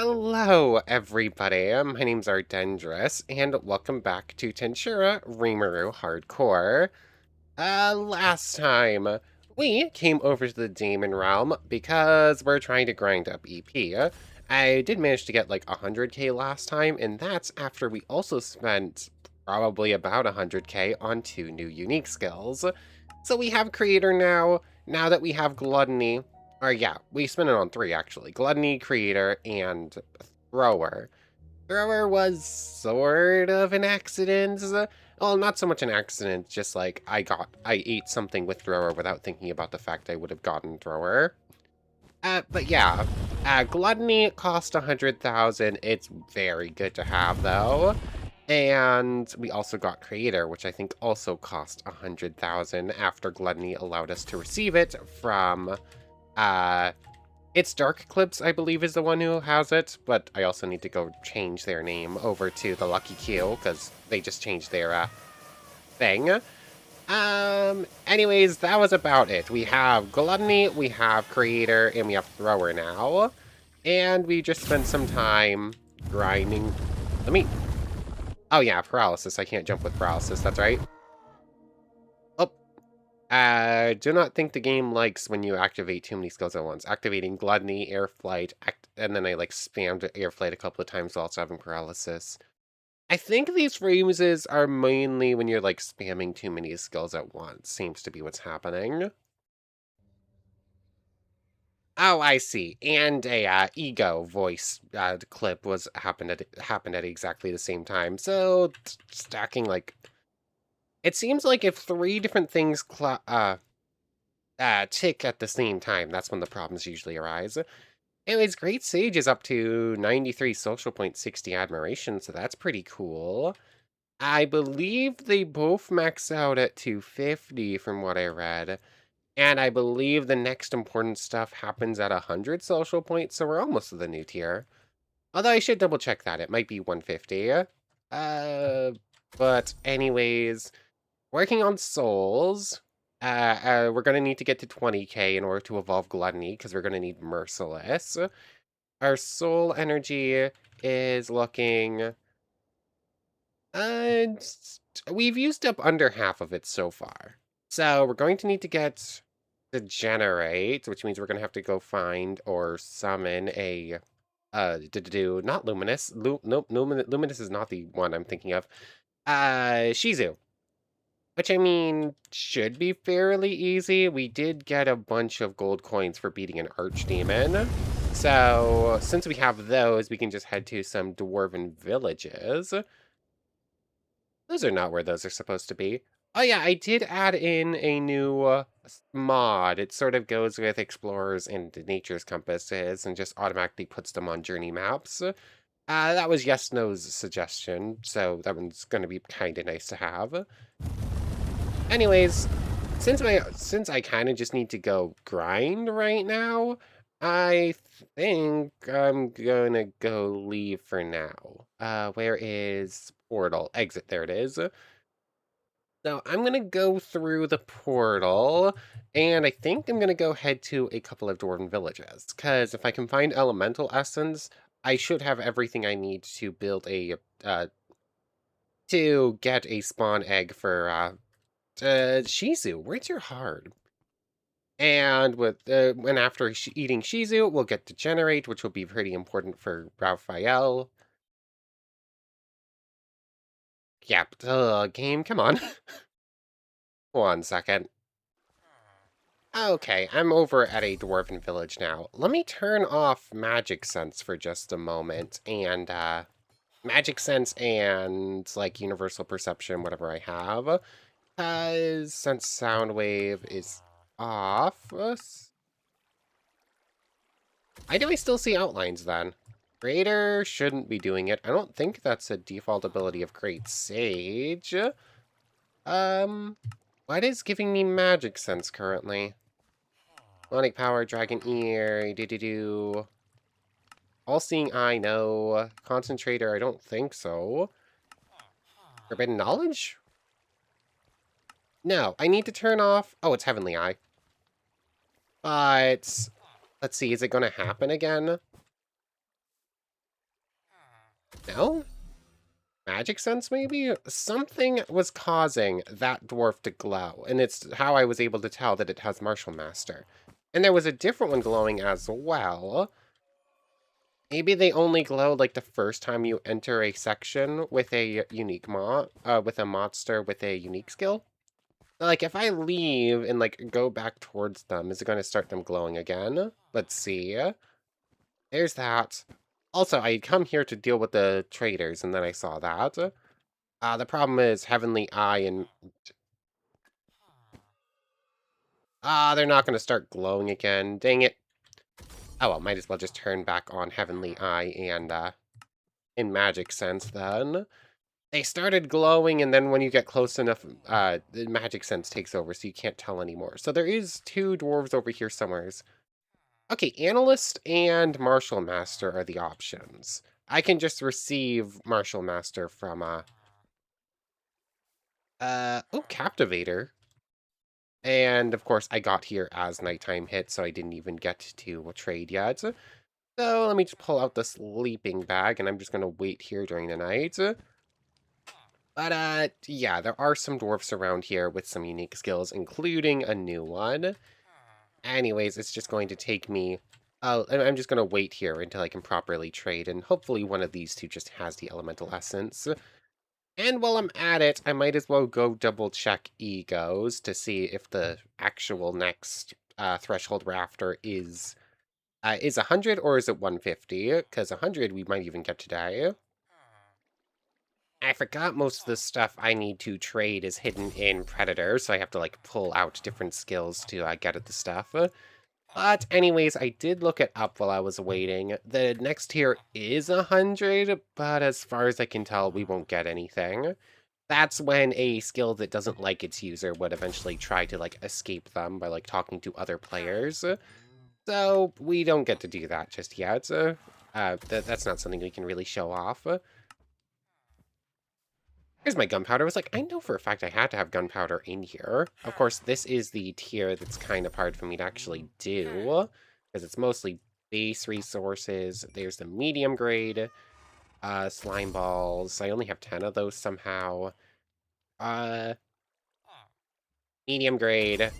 Hello, everybody. My name's Ardendrus, and welcome back to Tensura Rimuru Hardcore. Last time, we came over to the Demon Realm because we're trying to grind up EP. I did manage to get like 100k last time, and that's after we also spent probably about 100k on 2 new unique skills. So we have Creator now that we have Gluttony. Or yeah, we spent it on 3 actually. Gluttony, Creator, and Thrower. Thrower was sort of an accident. Well, not so much an accident, just like I ate something with Thrower without thinking about the fact I would have gotten Thrower. But yeah, Gluttony cost 100,000. It's very good to have though. And we also got Creator, which I think also cost 100,000 after Gluttony allowed us to receive it from, it's Dark Eclipse, I believe, is the one who has it, but I also need to go change their name over to the Lucky Q, because they just changed their, thing. Anyways, that was about it. We have Gluttony, we have Creator, and we have Thrower now. And we just spent some time grinding. Oh yeah, paralysis. I can't jump with paralysis, that's right. Oh, do not think the game likes when you activate too many skills at once. Activating Gluttony, Air Flight, and then I like spammed Air Flight a couple of times while also having paralysis. I think these freezes are mainly when you're like spamming too many skills at once. Seems to be what's happening. Oh, I see. And a ego voice clip happened at exactly the same time. So stacking like it seems like if 3 different things tick at the same time, that's when the problems usually arise. Anyways, Great Sage is up to 93 social point, 60 admiration, so that's pretty cool. I believe they both max out at 250 from what I read. And I believe the next important stuff happens at 100 social points, so we're almost to the new tier. Although I should double check that. It might be 150. But anyways, working on souls. We're going to need to get to 20k in order to evolve Gluttony, because we're going to need Merciless. Our soul energy is looking... Uh, we've used up under half of it so far. So we're going to need to get the generate, which means we're going to have to go find or summon a, not Luminous. Nope, Luminous is not the one I'm thinking of. Shizu. Which, I mean, should be fairly easy. We did get a bunch of gold coins for beating an archdemon. So, since we have those, we can just head to some dwarven villages. Those are not where those are supposed to be. Oh yeah, I did add in a new mod. It sort of goes with Explorers and Nature's Compasses and just automatically puts them on journey maps. That was Yes-No's suggestion, so that one's going to be kind of nice to have. Anyways, since I kind of just need to go grind right now, I think I'm gonna go leave for now. Where is portal? Exit, there it is. So I'm gonna go through the portal, and I think I'm gonna go head to a couple of dwarven villages, because if I can find elemental essence, I should have everything I need to build a, to get a spawn egg for, Shizu. Where's your heart? And when after eating Shizu, we'll get to generate, which will be pretty important for Raphael. Yep, game, come on. 1 second. Okay, I'm over at a dwarven village now. Let me turn off magic sense for just a moment, and, magic sense and, like, universal perception, whatever I have. Since sound wave is off, why do I still see outlines then? Creator shouldn't be doing it. I don't think that's a default ability of Great Sage. What is giving me magic sense currently? Sonic Power, Dragon Ear, do. All-Seeing Eye, no. Concentrator, I don't think so. Forbidden Knowledge? No, I need to turn off... Oh, it's Heavenly Eye. But... Let's see, is it going to happen again? No? Magic sense, maybe? Something was causing that dwarf to glow, and it's how I was able to tell that it has Martial Master. And there was a different one glowing as well. Maybe they only glow like the first time you enter a section with a unique with a monster with a unique skill. Like if I leave and like go back towards them, is it going to start them glowing again? Let's see. There's that. Also, I come here to deal with the traders, and then I saw that. The problem is Heavenly Eye and... they're not going to start glowing again. Dang it. Oh, well, might as well just turn back on Heavenly Eye and, in Magic Sense, then. They started glowing, and then when you get close enough, the Magic Sense takes over, so you can't tell anymore. So there is 2 dwarves over here somewheres. Okay, Analyst and Martial Master are the options. I can just receive Martial Master from, oh, Captivator. And, of course, I got here as nighttime hit, so I didn't even get to trade yet. So let me just pull out the sleeping bag, and I'm just going to wait here during the night. But, yeah, there are some dwarfs around here with some unique skills, including a new one. Anyways, it's just going to take me... Oh, and I'm just going to wait here until I can properly trade, and hopefully one of these 2 just has the elemental essence. And while I'm at it, I might as well go double-check egos to see if the actual next threshold rafter is 100 or is it 150? Because 100 we might even get today. I forgot most of the stuff I need to trade is hidden in Predator, so I have to, like, pull out different skills to get at the stuff. But anyways, I did look it up while I was waiting. The next tier is 100, but as far as I can tell, we won't get anything. That's when a skill that doesn't like its user would eventually try to, like, escape them by, like, talking to other players. So we don't get to do that just yet. That's not something we can really show off. Here's my gunpowder. I was like, I know for a fact I had to have gunpowder in here. Of course, this is the tier that's kind of hard for me to actually do, because it's mostly base resources. There's the medium grade, slime balls. I only have 10 of those somehow. Medium grade.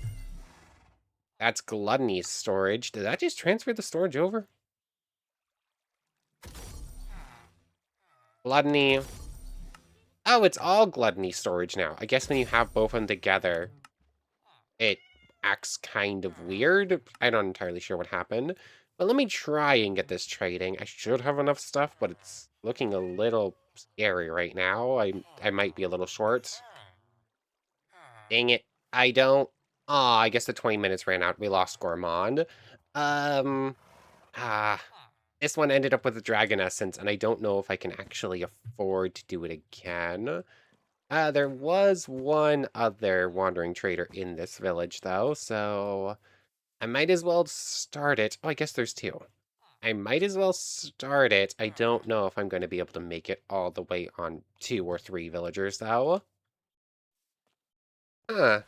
That's gluttony storage. Did that just transfer the storage over? Gluttony. Oh, it's all gluttony storage now. I guess when you have both of them together, it acts kind of weird. I'm not entirely sure what happened. But let me try and get this trading. I should have enough stuff, but it's looking a little scary right now. I might be a little short. Dang it. I don't... Aw, I guess the 20 minutes ran out. We lost Gourmand. Um... Ah... This one ended up with a Dragon Essence, and I don't know if I can actually afford to do it again. There was one other Wandering Trader in this village, though, so I might as well start it. Oh, I guess there's 2. I might as well start it. I don't know if I'm going to be able to make it all the way on 2 or 3 villagers, though. Huh.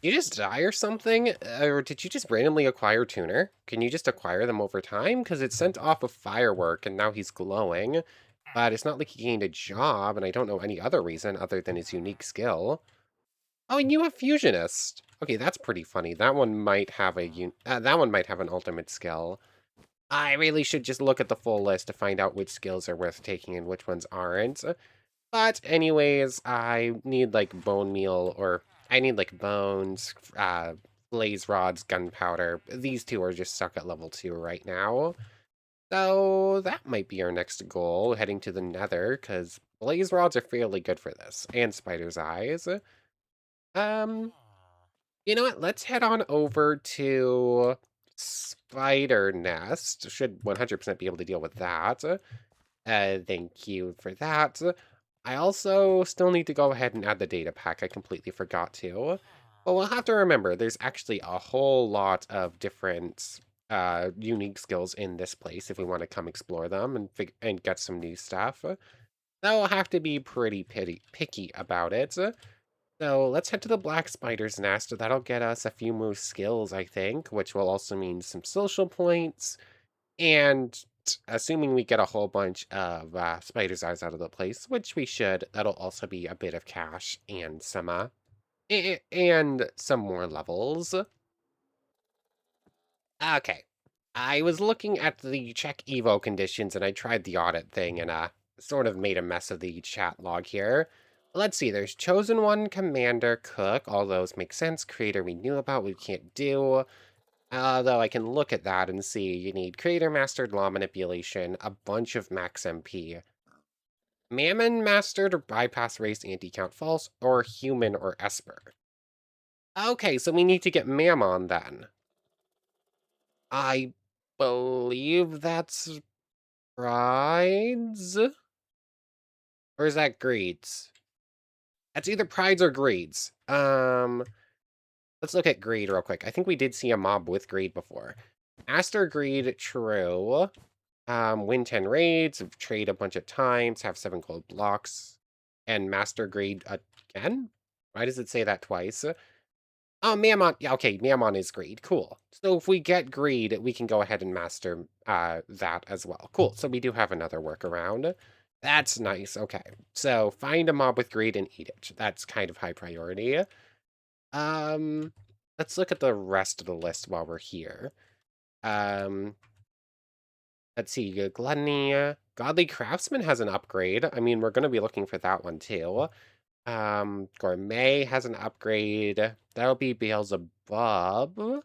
You just die or something? Or did you just randomly acquire Tuner? Can you just acquire them over time? Because it sent off a firework and now he's glowing. But it's not like he gained a job, and I don't know any other reason other than his unique skill. Oh, and you have Fusionist. Okay, that's pretty funny. That one might have that one might have an ultimate skill. I really should just look at the full list to find out which skills are worth taking and which ones aren't. But anyways, I need like bone meal, or I need like bones, blaze rods, gunpowder. These 2 are just stuck at level 2 right now. So that might be our next goal, heading to the Nether, because blaze rods are fairly good for this, and spider's eyes. Um, you know what? Let's head on over to Spider Nest. Should 100% be able to deal with that. Thank you for that. I also still need to go ahead and add the data pack. I completely forgot to. But we'll have to remember, there's actually a whole lot of different unique skills in this place if we want to come explore them and get some new stuff. So we'll have to be pretty picky about it. So let's head to the Black Spider's Nest. That'll get us a few more skills, I think, which will also mean some social points and assuming we get a whole bunch of spider's eyes out of the place, which we should, that'll also be a bit of cash and some more levels. Okay. I was looking at the check evo conditions and I tried the audit thing and sort of made a mess of the chat log here. Let's see, there's chosen one, commander, cook, all those make sense. Creator we knew about, we can't do. Though I can look at that and see you need creator mastered law manipulation, a bunch of max MP. Mammon mastered or bypass race anti-count false, or human or esper. Okay, so we need to get Mammon then. I believe that's prides? Or is that greeds? That's either prides or greeds. Let's look at greed real quick. I think we did see a mob with greed before. Master greed, true. Win 10 raids, trade a bunch of times, have 7 gold blocks, and master greed again? Why does it say that twice? Oh, Mammon. Yeah, okay, Mammon is greed. Cool. So if we get greed, we can go ahead and master that as well. Cool. So we do have another workaround. That's nice. Okay. So find a mob with greed and eat it. That's kind of high priority. Let's look at the rest of the list while we're here. Um, let's see. Gluttony. Godly Craftsman has an upgrade. I mean, we're going to be looking for that one too. Gourmet has an upgrade. That'll be Beelzebub.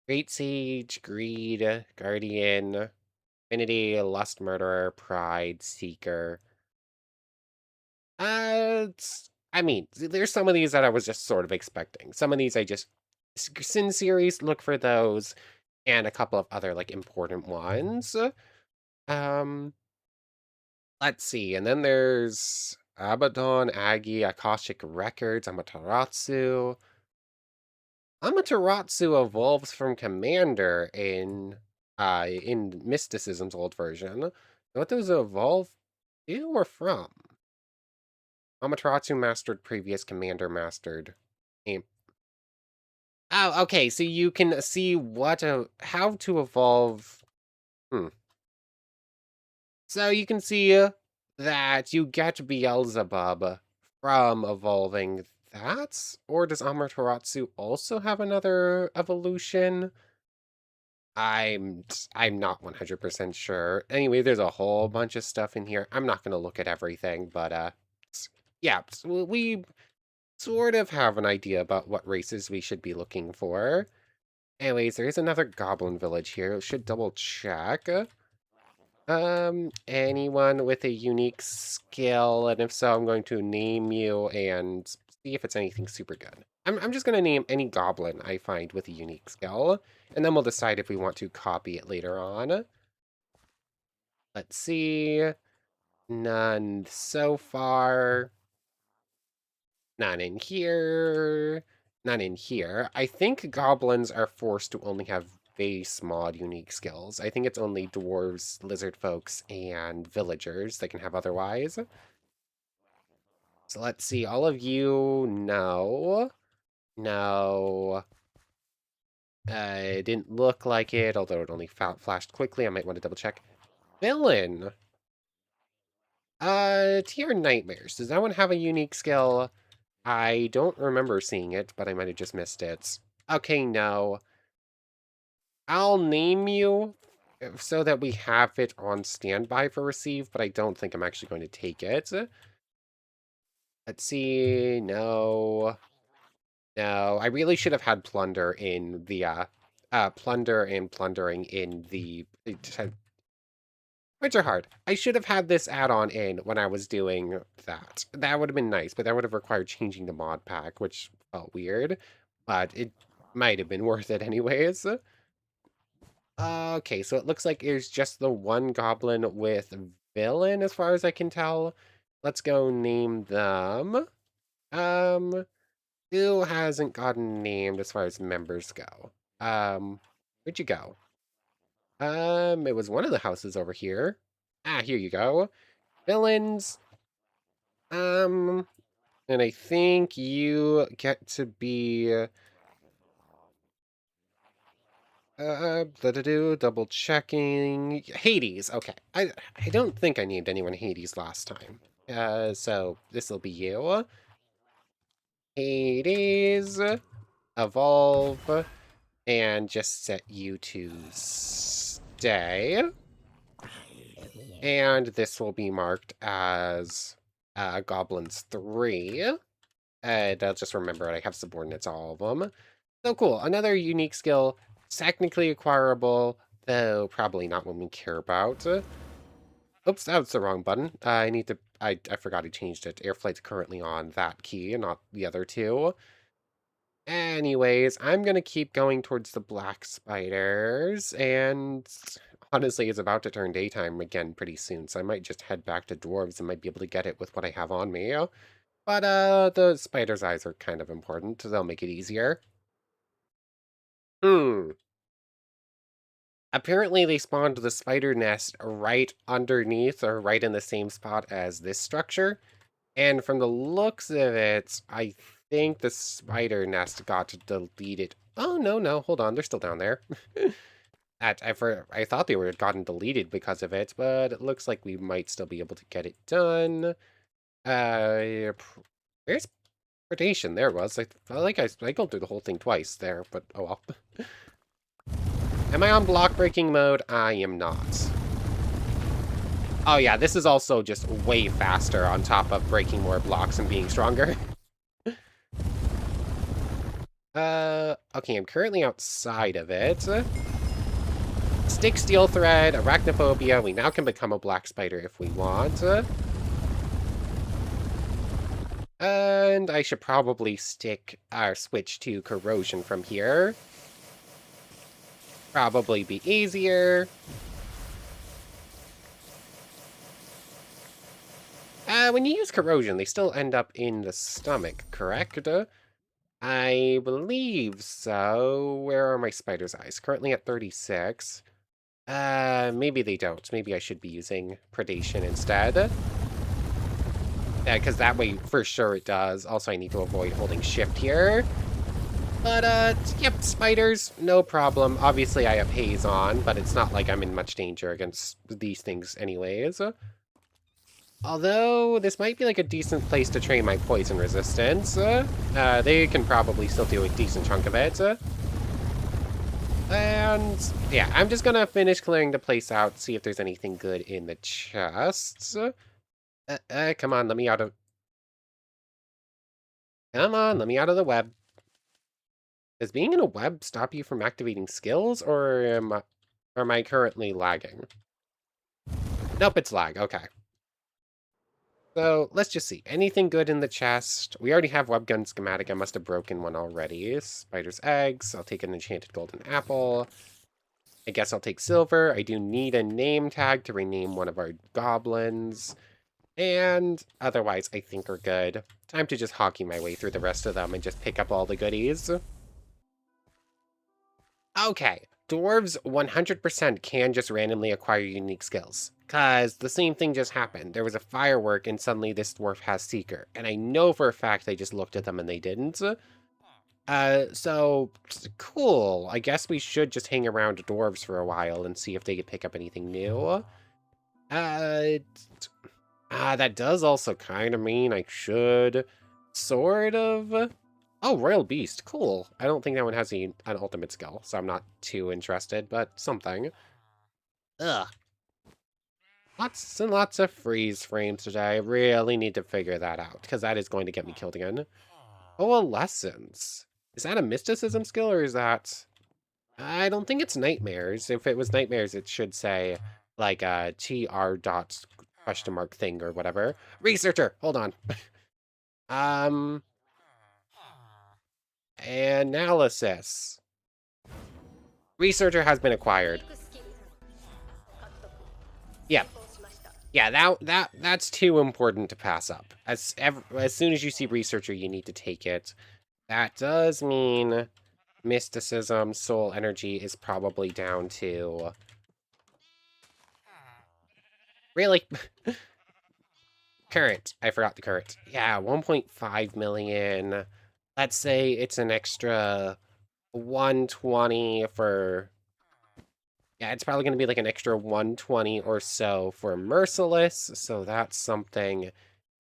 Great Sage, Greed, Guardian, Affinity, Lust Murderer, Pride, Seeker. I mean, there's some of these that I was just sort of expecting. Some of these I just Sin series, look for those, and a couple of other like important ones. Um, let's see, and then there's Abaddon, Agi, Akashic Records, Amaterasu. Amaterasu evolves from Commander in Mysticism's old version. What does it evolve to or from? Amaterasu mastered previous Commander mastered. Aim. Oh, okay. So you can see how to evolve. Hmm. So you can see that you get Beelzebub from evolving that, or does Amaterasu also have another evolution? I'm not 100% sure. Anyway, there's a whole bunch of stuff in here. I'm not going to look at everything, but yeah, we sort of have an idea about what races we should be looking for. Anyways, there is another goblin village here. Should double check. Anyone with a unique skill, and if so, I'm going to name you and see if it's anything super good. I'm just gonna name any goblin I find with a unique skill, and then we'll decide if we want to copy it later on. Let's see. None so far. None in here. None in here. I think goblins are forced to only have base mod unique skills. I think it's only dwarves, lizard folks, and villagers that can have otherwise. So let's see. All of you, no. No. It didn't look like it, although it only flashed quickly. I might want to double check. Villain. Tier Nightmares. Does that one have a unique skill? I don't remember seeing it, but I might have just missed it. Okay, no. I'll name you so that we have it on standby for receive, but I don't think I'm actually going to take it. Let's see. No. No. I really should have had plunder in the plunder and plundering in the which are hard. I should have had this add-on in when I was doing that. That would have been nice, but that would have required changing the mod pack, which felt weird, but it might have been worth it anyways. Okay, so it looks like there's just the one goblin with villain as far as I can tell. Let's go name them. Um, who hasn't gotten named as far as members go? Where'd you go? It was one of the houses over here. Ah, here you go. Villains. And I think you get to be Double checking. Hades. Okay. I don't think I named anyone Hades last time. So this will be you. Hades. Evolve. And just set you to stay. And this will be marked as Goblins 3. And I'll just remember I have subordinates, all of them. So cool. Another unique skill, technically acquirable, though probably not one we care about. Oops, that was the wrong button. I forgot I changed it. Airflight's currently on that key, not the other two. Anyways, I'm gonna keep going towards the black spiders, and honestly, it's about to turn daytime again pretty soon, so I might just head back to dwarves and might be able to get it with what I have on me. But, the spider's eyes are kind of important, so they'll make it easier. Apparently, they spawned the spider nest right underneath or right in the same spot as this structure. And from the looks of it, I think the spider nest got deleted. Oh, no, hold on. They're still down there. I thought they were gotten deleted because of it, but it looks like we might still be able to get it done. Where's predation? There it was. I felt like I cycled through the whole thing twice there, but oh well. Am I on block breaking mode? I am not. Oh yeah, this is also just way faster on top of breaking more blocks and being stronger. Okay, I'm currently outside of it. Stick, steel thread, arachnophobia. We now can become a black spider if we want. And I should probably switch to corrosion from here. Probably be easier. When you use corrosion, they still end up in the stomach, correct? I believe so. Where are my spider's eyes? Currently at 36. Maybe they don't. Maybe I should be using predation instead. Yeah, because that way, for sure it does. Also, I need to avoid holding shift here. But, yep, spiders, no problem. Obviously, I have haze on, but it's not like I'm in much danger against these things anyways. Although, this might be like a decent place to train my poison resistance. They can probably still do a decent chunk of it. And, yeah, I'm just gonna finish clearing the place out, see if there's anything good in the chests. Come on, let me out of... Come on, let me out of the web. Does being in a web stop you from activating skills, or am I currently lagging? Nope, it's lag, okay. So, let's just see. Anything good in the chest? We already have webgun schematic. I must have broken one already. Spider's eggs. I'll take an enchanted golden apple. I guess I'll take silver. I do need a name tag to rename one of our goblins. And otherwise, I think we're good. Time to just hockey my way through the rest of them and just pick up all the goodies. Okay, dwarves 100% can just randomly acquire unique skills. Because the same thing just happened. There was a firework and suddenly this dwarf has Seeker. And I know for a fact I just looked at them and they didn't. So, cool. I guess we should just hang around dwarves for a while and see if they could pick up anything new. That does also kind of mean I should sort of... Oh, Royal Beast. Cool. I don't think that one has an ultimate skill, so I'm not too interested, but something. Ugh. Lots and lots of freeze frames today. I really need to figure that out, because that is going to get me killed again. Coalescence. Is that a mysticism skill, or is that... I don't think it's nightmares. If it was nightmares, it should say, like, TR dot question mark thing or whatever. Researcher! Hold on. Analysis. Researcher has been acquired. Yeah. Yeah, that's too important to pass up. As soon as you see Researcher, you need to take it. That does mean Mysticism, Soul Energy is probably down to... Really? Current. I forgot the current. Yeah, 1.5 million. Let's say it's an extra 120 for Yeah, it's probably going to be like an extra 120 or so for Merciless, so that's something.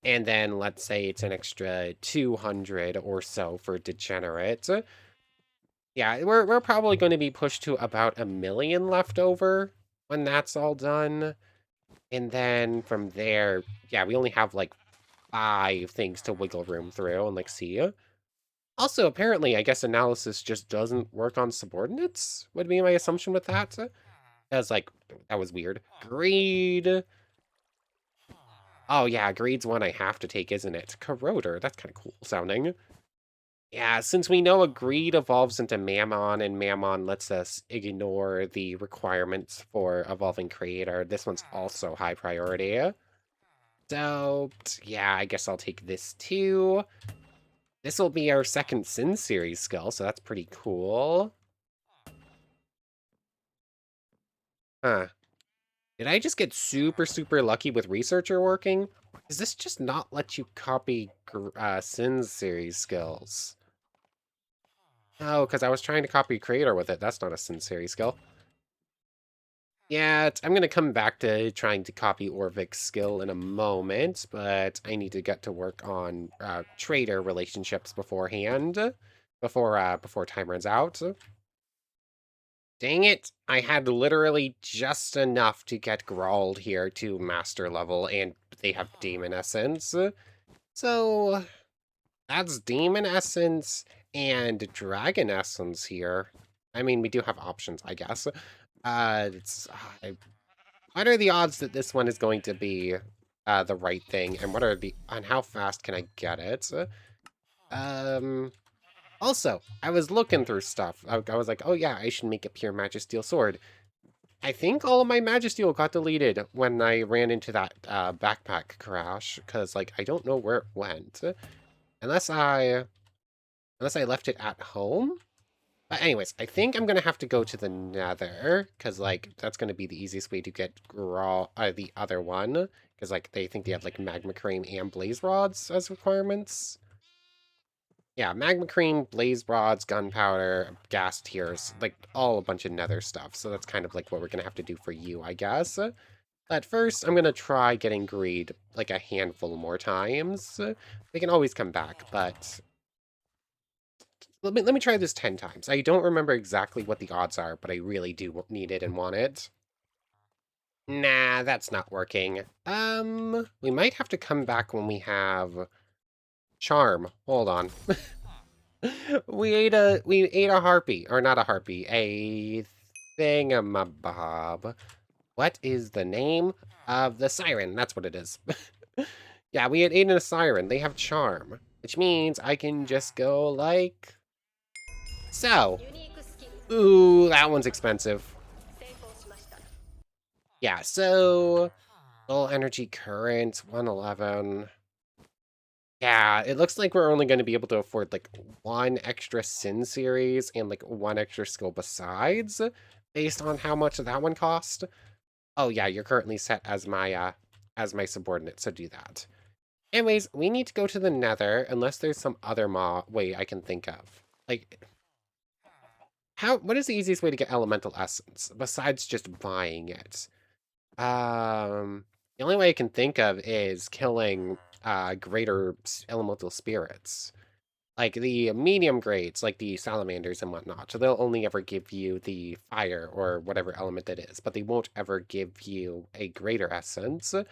And then let's say it's an extra 200 or so for Degenerate. Yeah, we're probably going to be pushed to about 1,000,000 left over when that's all done. And then from there, yeah, we only have like 5 things to wiggle room through and like see. Also, apparently, I guess analysis just doesn't work on subordinates, would be my assumption with that. As like, that was weird. Greed. Oh yeah, greed's one I have to take, isn't it? Corroder, that's kind of cool sounding. Yeah, since we know a greed evolves into Mammon, and Mammon lets us ignore the requirements for evolving creator, this one's also high priority. So, yeah, I guess I'll take this too. This will be our second Sin series skill, so that's pretty cool. Huh. Did I just get super, super lucky with Researcher working? Does this just not let you copy Sin series skills? No, because I was trying to copy Creator with it. That's not a Sin series skill. Yeah, I'm going to come back to trying to copy Orvik's skill in a moment, but I need to get to work on trader relationships beforehand, before time runs out. Dang it, I had literally just enough to get Grald here to master level, and they have Demon Essence. So, that's Demon Essence and Dragon Essence here. I mean, we do have options, I guess. What are the odds that this one is going to be the right thing, and and how fast can I get it? Um, Also, I was looking through stuff. I was like, oh yeah, I should make a pure Magisteel sword. I think all of my Magisteel got deleted when I ran into that backpack crash, because like I don't know where it went, unless I left it at home. But anyways, I think I'm gonna have to go to the Nether, because like that's gonna be the easiest way to get the other one, because like they think they have like magma cream and blaze rods as requirements. Yeah, magma cream, blaze rods, gunpowder, gas tiers, like all a bunch of Nether stuff. So that's kind of like what we're gonna have to do for you, I guess. But first, I'm gonna try getting greed like a handful more times. We can always come back, but let me try this 10 times. I don't remember exactly what the odds are, but I really do need it and want it. Nah, that's not working. We might have to come back when we have charm. Hold on. We ate a harpy, or not a harpy, a thingamabob. What is the name of the siren? That's what it is. Yeah, we had eaten a siren. They have charm, which means I can just go like so. Ooh, that one's expensive. Yeah, so full energy current 111. Yeah, it looks like we're only going to be able to afford like one extra Sin series and like one extra skill besides, based on how much that one cost. Oh yeah, you're currently set as my subordinate, so do that. Anyways, we need to go to the Nether unless there's some other way I can think of. Like, what is the easiest way to get elemental essence besides just buying it? The only way I can think of is killing greater elemental spirits. Like the medium grades, like the salamanders and whatnot. So they'll only ever give you the fire or whatever element it is, but they won't ever give you a greater essence. So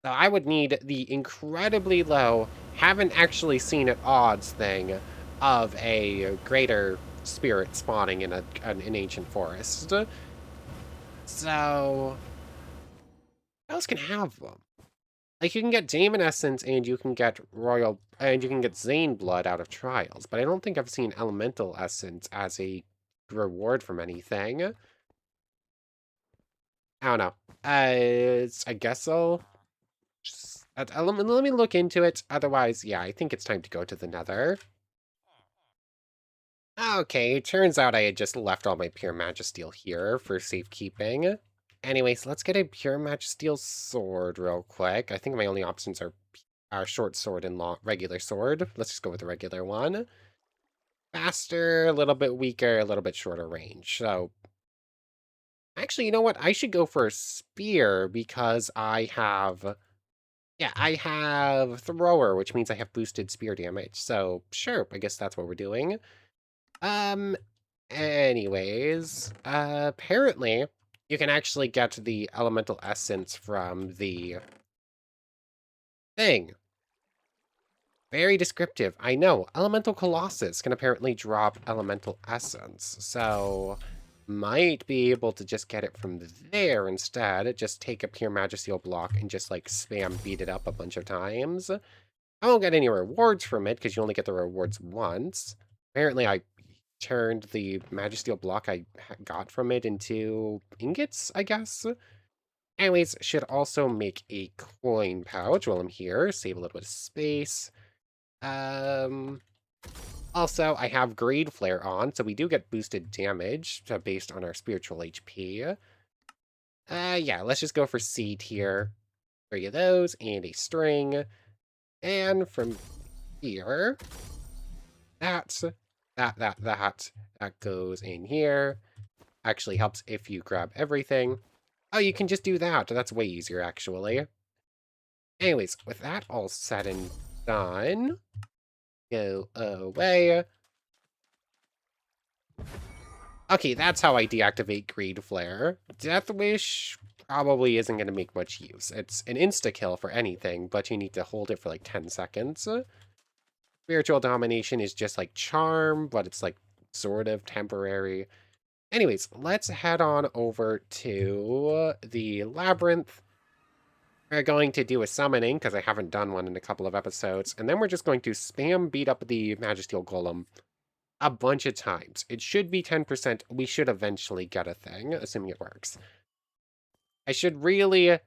I would need the incredibly low, haven't actually seen it odds thing of a greater spirit spawning in an ancient forest. So who else can have them? Like, you can get Demon Essence and you can get Zane Blood out of Trials, but I don't think I've seen Elemental Essence as a reward from anything. I don't know. I guess so. Let me look into it. Otherwise, yeah, I think it's time to go to the Nether. Okay, turns out I had just left all my Pure Magisteel here for safekeeping. Anyways, let's get a Pure Magisteel sword real quick. I think my only options are our short sword and regular sword. Let's just go with the regular one. Faster, a little bit weaker, a little bit shorter range. So Actually, you know what? I should go for a spear because I have... Yeah, I have thrower, which means I have boosted spear damage. So, sure, I guess that's what we're doing. Um, anyways, apparently, you can actually get the elemental essence from the thing. Very descriptive. I know. Elemental Colossus can apparently drop elemental essence. So, might be able to just get it from there instead. Just take a pure Magicial block and just, like, spam beat it up a bunch of times. I won't get any rewards from it, because you only get the rewards once. Apparently, I turned the Magicial block I got from it into ingots, I guess? Anyways, should also make a coin pouch while I'm here. Save a little bit of space. Um, also, I have Greed Flare on, so we do get boosted damage based on our spiritual HP. Yeah, let's just go for seed here. 3 of those, and a string. And from here, that goes in here. Actually helps if you grab everything. Oh, you can just do that. That's way easier, actually. Anyways, with that all said and done, go away. Okay, that's how I deactivate Greed Flare. Death Wish probably isn't going to make much use. It's an insta-kill for anything, but you need to hold it for like 10 seconds. Spiritual Domination is just like Charm, but it's like sort of temporary. Anyways, let's head on over to the Labyrinth. We're going to do a summoning, because I haven't done one in a couple of episodes, and then we're just going to spam beat up the Magicial Golem a bunch of times. It should be 10%. We should eventually get a thing, assuming it works. I should really...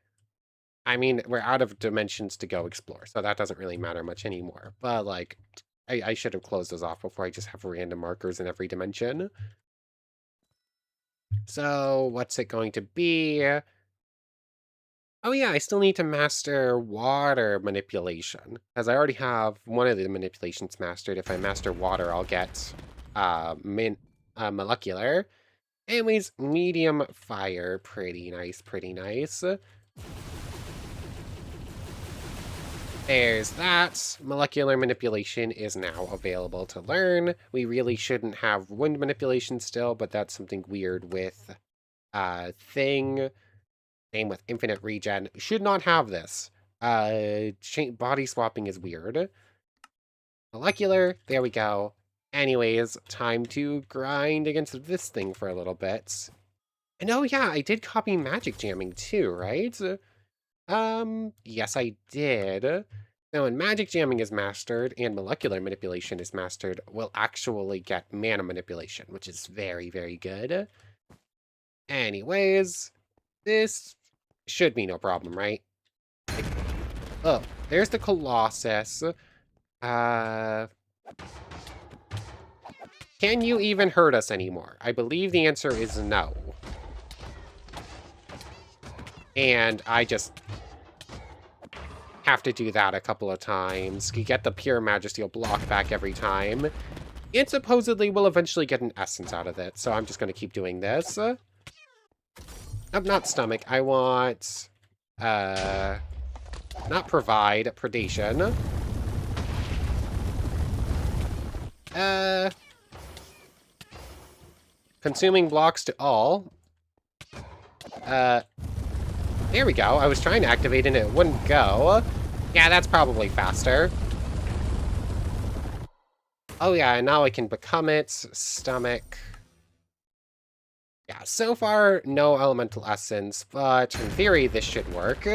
I mean, we're out of dimensions to go explore, so that doesn't really matter much anymore. But, like, I should have closed those off before I just have random markers in every dimension. So, what's it going to be? Oh yeah, I still need to master water manipulation, because I already have one of the manipulations mastered. If I master water, I'll get molecular. Anyways, medium fire, pretty nice, pretty nice. There's that. Molecular manipulation is now available to learn. We really shouldn't have wind manipulation still, but that's something weird with thing. Same with infinite regen. Should not have this. Body swapping is weird. Molecular, there we go. Anyways, time to grind against this thing for a little bit. And oh yeah, I did copy magic jamming too, right? Yes I did. Now when magic jamming is mastered and molecular manipulation is mastered, we'll actually get mana manipulation, which is very, very good. Anyways, this should be no problem, right? Oh, there's the Colossus. Can you even hurt us anymore? I believe the answer is no. And I just have to do that a couple of times. You get the pure Magicial block back every time. And supposedly we'll eventually get an essence out of it, so I'm just going to keep doing this. Not stomach. I want... not provide. Predation. Consuming blocks to all. There we go. I was trying to activate and it wouldn't go. Yeah, that's probably faster. Oh yeah, and now I can become it. Stomach. Yeah, so far, no elemental essence, but in theory, this should work.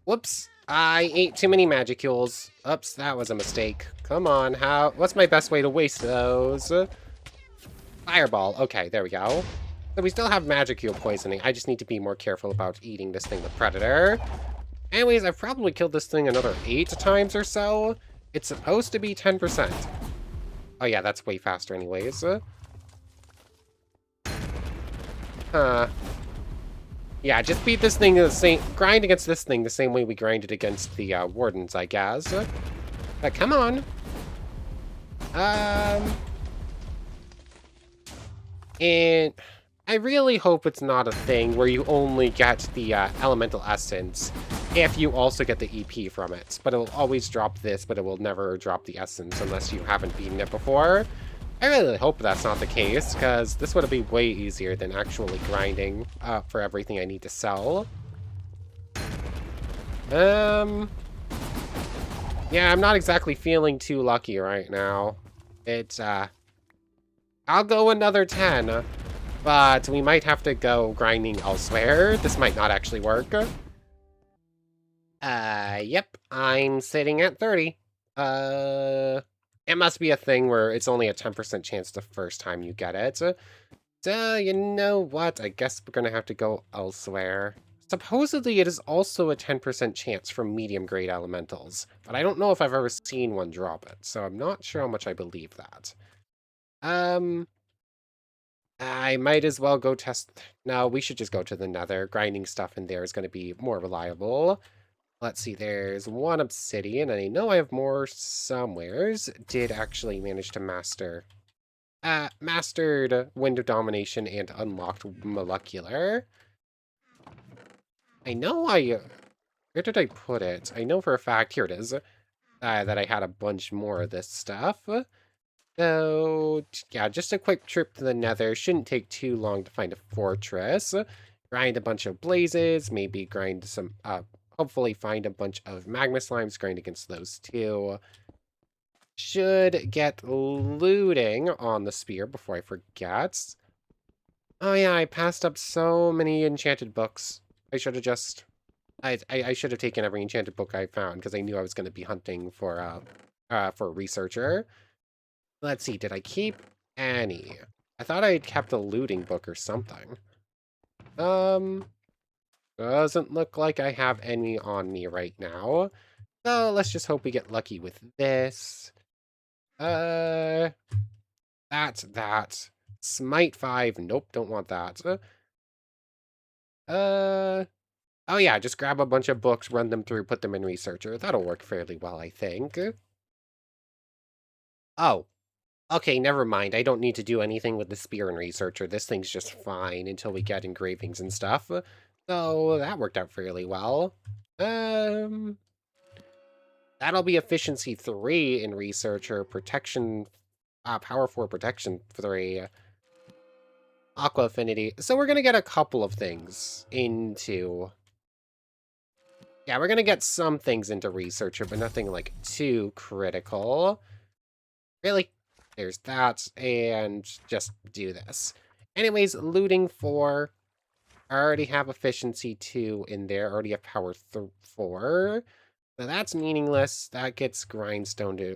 Whoops. I ate too many magicules. Oops, that was a mistake. Come on, what's my best way to waste those? Fireball. Okay, there we go. So we still have magicule poisoning. I just need to be more careful about eating this thing with Predator. Anyways, I've probably killed this thing another 8 times or so. It's supposed to be 10%. Oh yeah, that's way faster anyways. Yeah, just beat this thing the same... Grind against this thing the same way we grinded against the wardens, I guess. But come on. And... I really hope it's not a thing where you only get the elemental essence if you also get the EP from it. But it'll always drop this, but it will never drop the essence unless you haven't beaten it before. I really hope that's not the case, because this would be way easier than actually grinding for everything I need to sell. Yeah, I'm not exactly feeling too lucky right now. It's, I'll go another 10, but we might have to go grinding elsewhere. This might not actually work. Yep, I'm sitting at 30. It must be a thing where it's only a 10% chance the first time you get it. So, you know what? I guess we're gonna have to go elsewhere. Supposedly, it is also a 10% chance from medium-grade elementals, but I don't know if I've ever seen one drop it, so I'm not sure how much I believe that. I might as well go test... No, we should just go to the Nether. Grinding stuff in there is going to be more reliable. Let's see, there's one obsidian, and I know I have more somewheres. Did actually manage to mastered Wind of Domination and unlocked Molecular. I know where did I put it? I know for a fact, here it is, that I had a bunch more of this stuff. So, yeah, just a quick trip to the Nether. Shouldn't take too long to find a fortress. Grind a bunch of blazes, maybe grind some, hopefully find a bunch of magma slimes, grind against those too. Should get looting on the spear before I forget. Oh yeah, I passed up so many enchanted books. I should have just... I should have taken every enchanted book I found, because I knew I was going to be hunting for a researcher. Let's see, did I keep any? I thought I had kept a looting book or something. Doesn't look like I have any on me right now. So let's just hope we get lucky with this. That's that. Smite 5. Nope, don't want that. Oh yeah, just grab a bunch of books, run them through, put them in researcher. That'll work fairly well, I think. Oh, okay, never mind. I don't need to do anything with the spear and researcher. This thing's just fine until we get engravings and stuff. So that worked out fairly well. That'll be efficiency 3 in researcher, protection, power 4 protection 3, aqua affinity. So we're gonna get a couple of things into... Yeah, we're gonna get some things into researcher, but nothing like too critical. Really? There's that, and just do this. Anyways, looting 4. I already have efficiency 2 in there. I already have power 4. Now that's meaningless. That gets grindstoned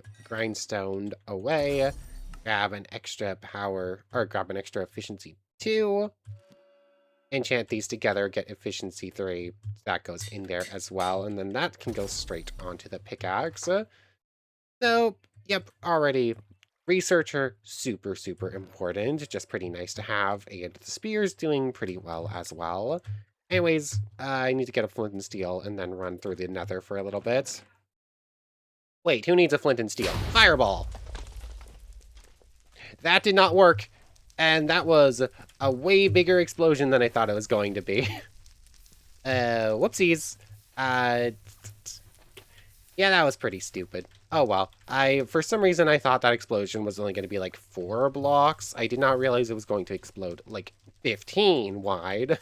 away. Grab an extra power, or grab an extra efficiency 2. Enchant these together, get efficiency 3. That goes in there as well. And then that can go straight onto the pickaxe. So, yep, already... Researcher, super, super important. Just pretty nice to have. And the spear's doing pretty well as well. Anyways, I need to get a flint and steel and then run through the Nether for a little bit. Wait, who needs a flint and steel? Fireball! That did not work. And that was a way bigger explosion than I thought it was going to be. Whoopsies. Yeah, that was pretty stupid. Oh well. For some reason, I thought that explosion was only going to be like 4 blocks. I did not realize it was going to explode like 15 wide.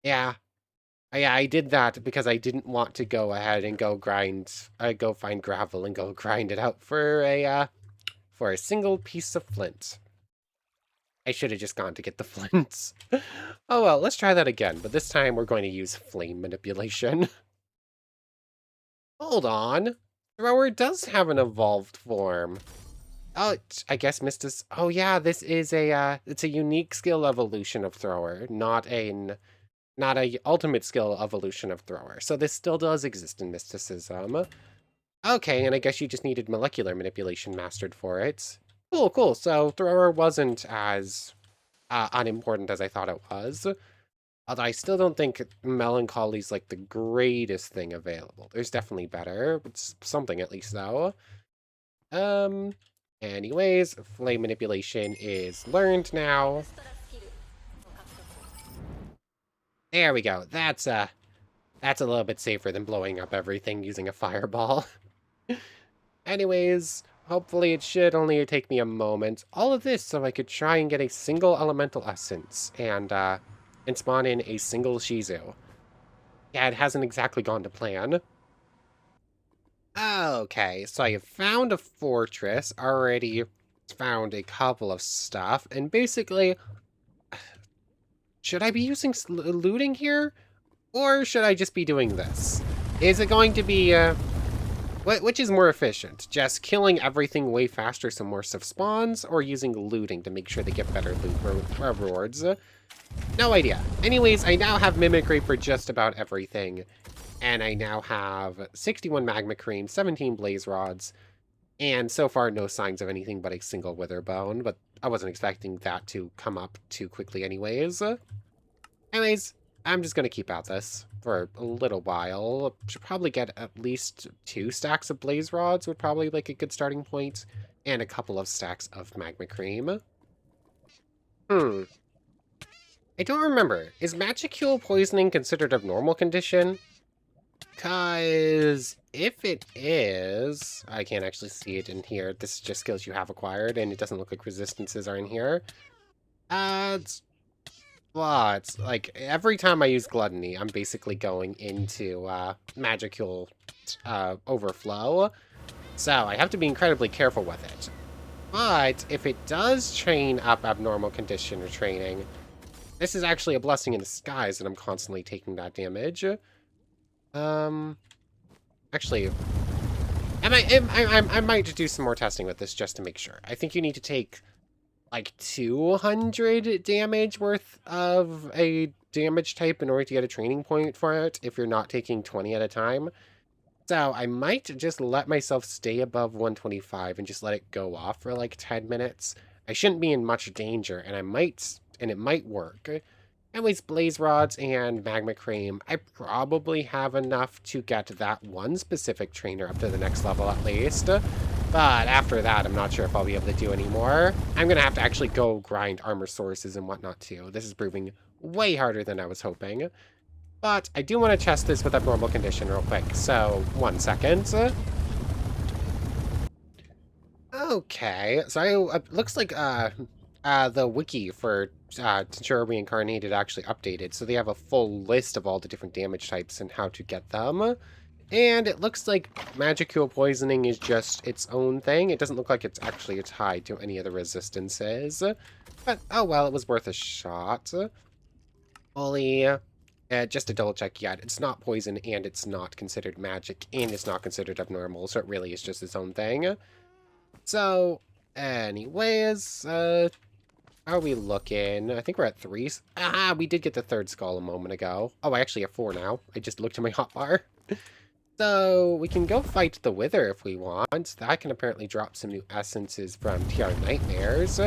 Yeah. I did that because I didn't want to go ahead and go find gravel and go grind it out for a single piece of flint. I should have just gone to get the flints. Oh well, let's try that again, but this time we're going to use flame manipulation. Hold on. Thrower does have an evolved form. Oh, I guess Oh yeah, this is it's a unique skill evolution of Thrower, not a ultimate skill evolution of Thrower. So this still does exist in Mysticism. Okay, and I guess you just needed molecular manipulation mastered for it. Cool, cool. So Thrower wasn't as unimportant as I thought it was. Although I still don't think Melancholy's like the greatest thing available. There's definitely better, but something at least though. Anyways, flame manipulation is learned now. There we go. That's a little bit safer than blowing up everything using a fireball. Anyways, hopefully it should only take me a moment. All of this so I could try and get a single elemental essence and spawn in a single Shizu. Yeah, it hasn't exactly gone to plan. Okay, so I have found a fortress, already found a couple of stuff, and basically, should I be using looting here? Or should I just be doing this? Is it going to be, which is more efficient? Just killing everything way faster so more stuff spawns, or using looting to make sure they get better loot rewards? No idea. Anyways, I now have mimicry for just about everything. And I now have 61 magma cream, 17 blaze rods, and so far no signs of anything but a single wither bone, but I wasn't expecting that to come up too quickly anyways. Anyways, I'm just gonna keep at this for a little while. Should probably get at least 2 stacks of blaze rods would probably like a good starting point, and a couple of stacks of magma cream. I don't remember. Is magicule poisoning considered a normal condition? Because if it is, I can't actually see it in here. This is just skills you have acquired, and it doesn't look like resistances are in here. But, like, every time I use Gluttony, I'm basically going into magicule overflow. So I have to be incredibly careful with it. But if it does train up abnormal condition or training, this is actually a blessing in disguise that I'm constantly taking that damage. Actually, I might do some more testing with this just to make sure. I think you need to take like 200 damage worth of a damage type in order to get a training point for it if you're not taking 20 at a time. So I might just let myself stay above 125 and just let it go off for like 10 minutes. I shouldn't be in much danger, and it might work. Anyways, blaze rods and magma cream, I probably have enough to get that one specific trainer up to the next level at least. But after that, I'm not sure if I'll be able to do any more. I'm going to have to actually go grind armor sources and whatnot too. This is proving way harder than I was hoping. But I do want to test this with abnormal condition real quick, so 1 second. Okay, so it looks like the wiki for Tensura Reincarnated actually updated, so they have a full list of all the different damage types and how to get them. And it looks like magicule poisoning is just its own thing. It doesn't look like it's actually tied to any of the resistances. But, oh well, it was worth a shot. Only, just to double check, yeah, it's not poison, and it's not considered magic, and it's not considered abnormal, so it really is just its own thing. So, anyways, how are we looking? I think we're at 3. We did get the 3rd skull a moment ago. Oh, I actually have 4 now. I just looked at my hotbar. So, we can go fight the Wither if we want. That can apparently drop some new essences from TR Nightmares.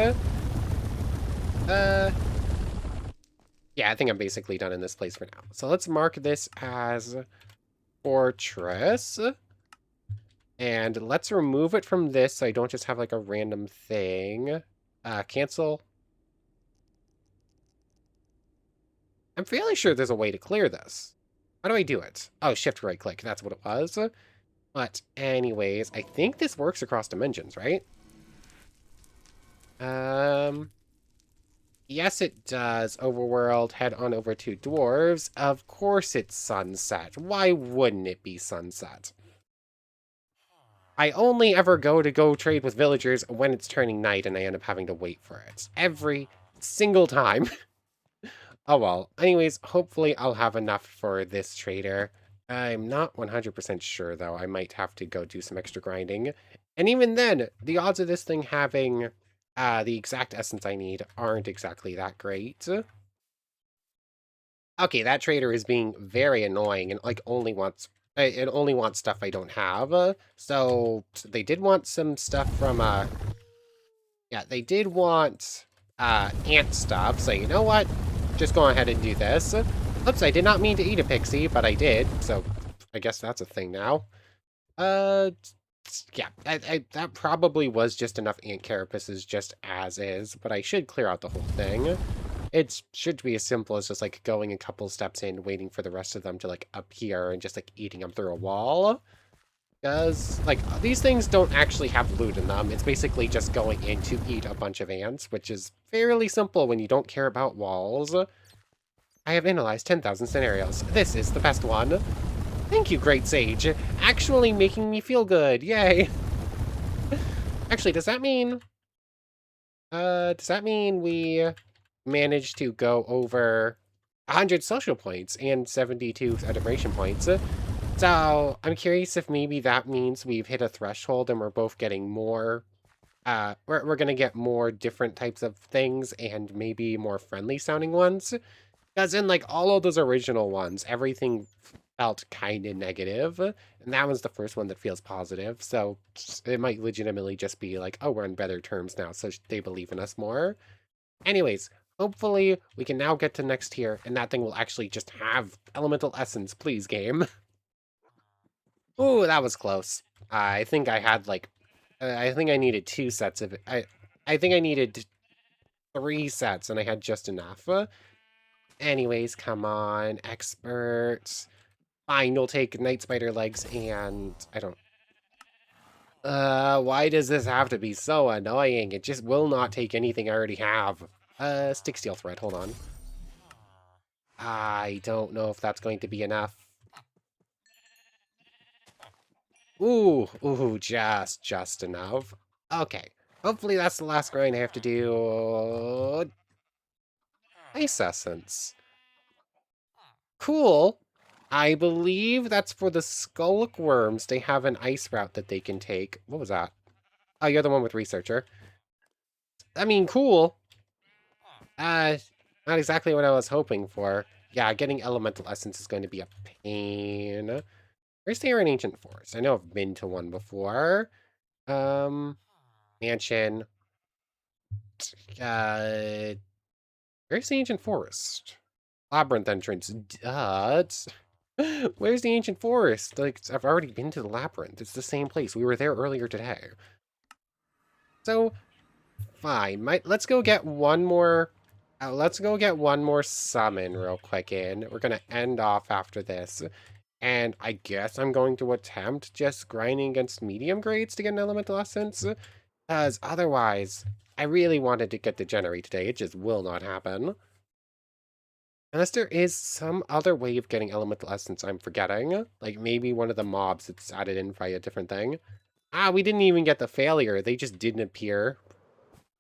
Yeah, I think I'm basically done in this place for now. So let's mark this as Fortress. And let's remove it from this so I don't just have like a random thing. Cancel. I'm fairly sure there's a way to clear this. How do I do it? Oh, shift right click. That's what it was. But anyways, I think this works across dimensions, right? Yes, it does. Overworld, head on over to dwarves. Of course it's sunset. Why wouldn't it be sunset? I only ever go trade with villagers when it's turning night and I end up having to wait for it. Every single time. Oh well. Anyways, hopefully I'll have enough for this trader. I'm not 100% sure though. I might have to go do some extra grinding. And even then, the odds of this thing having the exact essence I need aren't exactly that great. Okay, that trader is being very annoying and like only wants stuff I don't have. So they did want some stuff from yeah, they did want ant stuff. So you know what? Just go ahead and do this. Oops, I did not mean to eat a pixie, but I did. So I guess that's a thing now. yeah, that probably was just enough ant carapaces just as is, but I should clear out the whole thing. It should be as simple as just, like, going a couple steps in, waiting for the rest of them to, like, appear and just, like, eating them through a wall. Because, like, these things don't actually have loot in them. It's basically just going in to eat a bunch of ants, which is fairly simple when you don't care about walls. I have analyzed 10,000 scenarios. This is the best one. Thank you, Great Sage. Actually making me feel good. Yay. Actually, does that mean we managed to go over 100 social points and 72 adoration points? So I'm curious if maybe that means we've hit a threshold and we're both getting more, we're gonna get more different types of things and maybe more friendly sounding ones. Because in, like, all of those original ones, everything felt kind of negative, and that was the first one that feels positive, so it might legitimately just be like, oh, we're on better terms now, so they believe in us more. Anyways, hopefully we can now get to next tier, and that thing will actually just have elemental essence, please, game. Ooh, that was close. I think I had, like, I think I needed 2 sets of it. I think I needed 3 sets, and I had just enough. Anyways, come on, experts. Fine, you'll take night spider legs and I don't. Why does this have to be so annoying? It just will not take anything I already have. Stick steel thread, hold on. I don't know if that's going to be enough. Ooh, just enough. Okay, hopefully that's the last grind I have to do. Ice essence. Cool. I believe that's for the skulk worms. They have an ice route that they can take. What was that? Oh, you're the one with researcher. I mean, cool. Uh, Not exactly what I was hoping for. Yeah, getting elemental essence is going to be a pain. Where's the Iron Ancient Forest? I know I've been to one before. Mansion. Uh, where's the Ancient Forest? Labyrinth entrance. Duh. Where's the Ancient Forest? Like, I've already been to the Labyrinth. It's the same place. We were there earlier today. So, fine. Let's go get one more... let's go get one more summon real quick in. We're going to end off after this. And I guess I'm going to attempt just grinding against medium grades to get an elemental essence. Because otherwise, I really wanted to get the Generate today. It just will not happen. Unless there is some other way of getting elemental essence I'm forgetting. Like maybe one of the mobs that's added in via a different thing. Ah, we didn't even get the failure. They just didn't appear.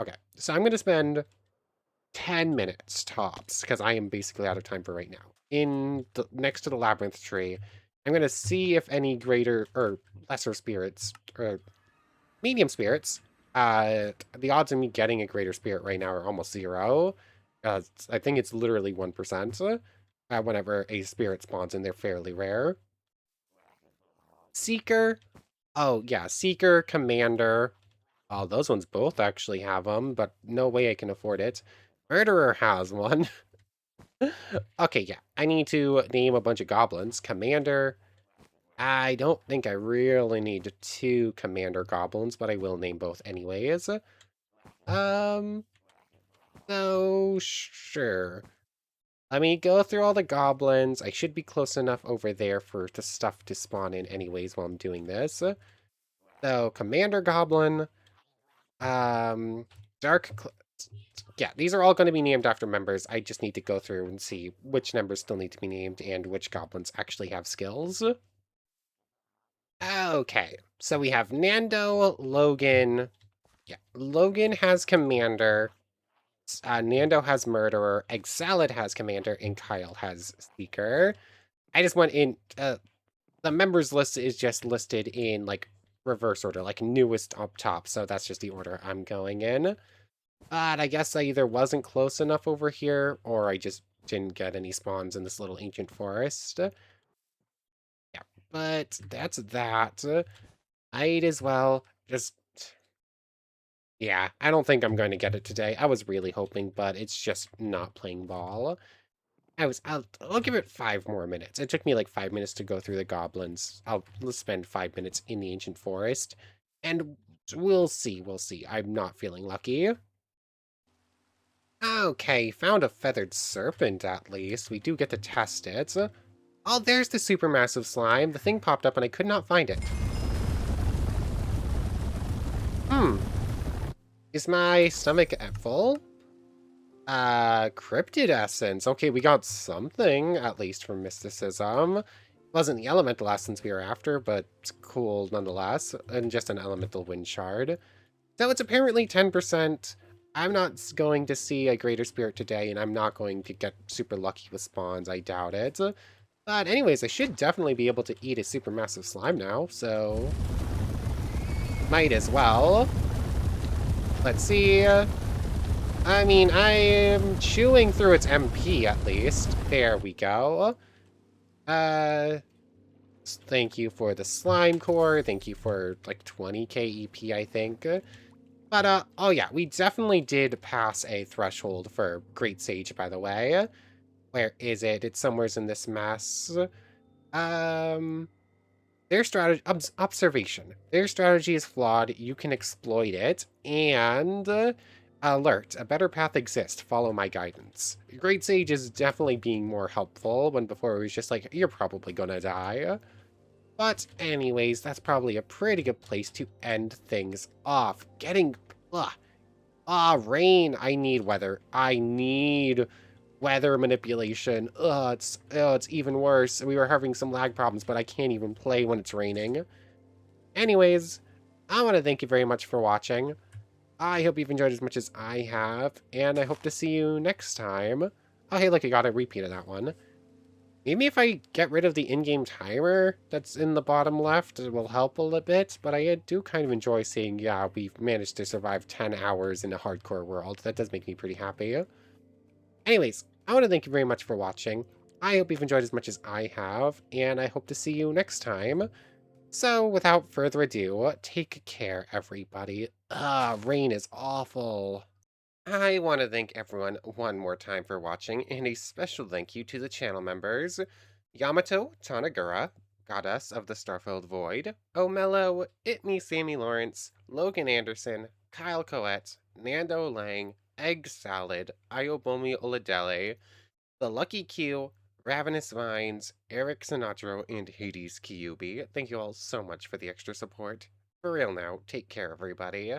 Okay, so I'm going to spend 10 minutes tops, because I am basically out of time for right now. Next to the Labyrinth tree, I'm going to see if any greater or lesser spirits, or medium spirits, the odds of me getting a greater spirit right now are almost 0. I think it's literally 1%. Whenever a spirit spawns in, they're fairly rare. Seeker. Oh, yeah, Seeker, Commander. Oh, those ones both actually have them, but no way I can afford it. Murderer has one. Okay, yeah. I need to name a bunch of goblins. Commander. I don't think I really need 2 Commander goblins, but I will name both anyways. So sure. Let me go through all the goblins. I should be close enough over there for the stuff to spawn in anyways while I'm doing this. So, Commander Goblin, um, yeah, these are all going to be named after members. I just need to go through and see which members still need to be named and which goblins actually have skills. Okay, so we have Nando, Logan. Yeah, Logan has Commander. Nando has Murderer, Exalid has Commander, and Kyle has Seeker. I just went in, the members list is just listed in, like, reverse order, like, newest up top, so that's just the order I'm going in. But I guess I either wasn't close enough over here, or I just didn't get any spawns in this little ancient forest. Yeah, but that's that. I'd as well just... Yeah, I don't think I'm going to get it today. I was really hoping, but it's just not playing ball. I'll give it 5 more minutes. It took me like 5 minutes to go through the goblins. Let's spend 5 minutes in the ancient forest, and we'll see. We'll see. I'm not feeling lucky. Okay, found a feathered serpent at least. We do get to test it. Oh, there's the supermassive slime. The thing popped up and I could not find it. Hmm. Is my stomach full? Cryptid essence. Okay, we got something, at least from Mysticism. Wasn't the elemental essence we were after, but it's cool nonetheless. And just an elemental wind shard. So it's apparently 10%. I'm not going to see a greater spirit today, and I'm not going to get super lucky with spawns. I doubt it. But anyways, I should definitely be able to eat a supermassive slime now, so might as well. Let's see. I mean, I am chewing through its MP at least. There we go. Thank you for the slime core. Thank you for like 20k EP, I think. But, oh yeah, we definitely did pass a threshold for Great Sage, by the way. Where is it? It's somewhere in this mess. Their strategy, observation. Their strategy is flawed. You can exploit it. And, alert. A better path exists. Follow my guidance. Great Sage is definitely being more helpful when before it was just like, you're probably gonna die. But anyways, that's probably a pretty good place to end things off. Rain. I need weather. I need weather manipulation. It's even worse. We were having some lag problems, but I can't even play when it's raining. Anyways, I want to thank you very much for watching. I hope you've enjoyed as much as I have, and I hope to see you next time. Oh, hey, look, I got a repeat of that one. Maybe if I get rid of the in-game timer that's in the bottom left, it will help a little bit, but I do kind of enjoy seeing, yeah, we've managed to survive 10 hours in a hardcore world. That does make me pretty happy. Anyways, I want to thank you very much for watching. I hope you've enjoyed as much as I have, and I hope to see you next time. So, without further ado, take care, everybody. Rain is awful. I want to thank everyone one more time for watching, and a special thank you to the channel members Yamato Tanagura, Goddess of the Starfilled Void, Omello, It Me Sammy Lawrence, Logan Anderson, Kyle Coette, Nando Lang, Egg Salad, Iobomi Oladele, The Lucky Q, Ravenous Vines, Eric Sinatro, and Hades Kyubi. Thank you all so much for the extra support. For real now, take care, everybody.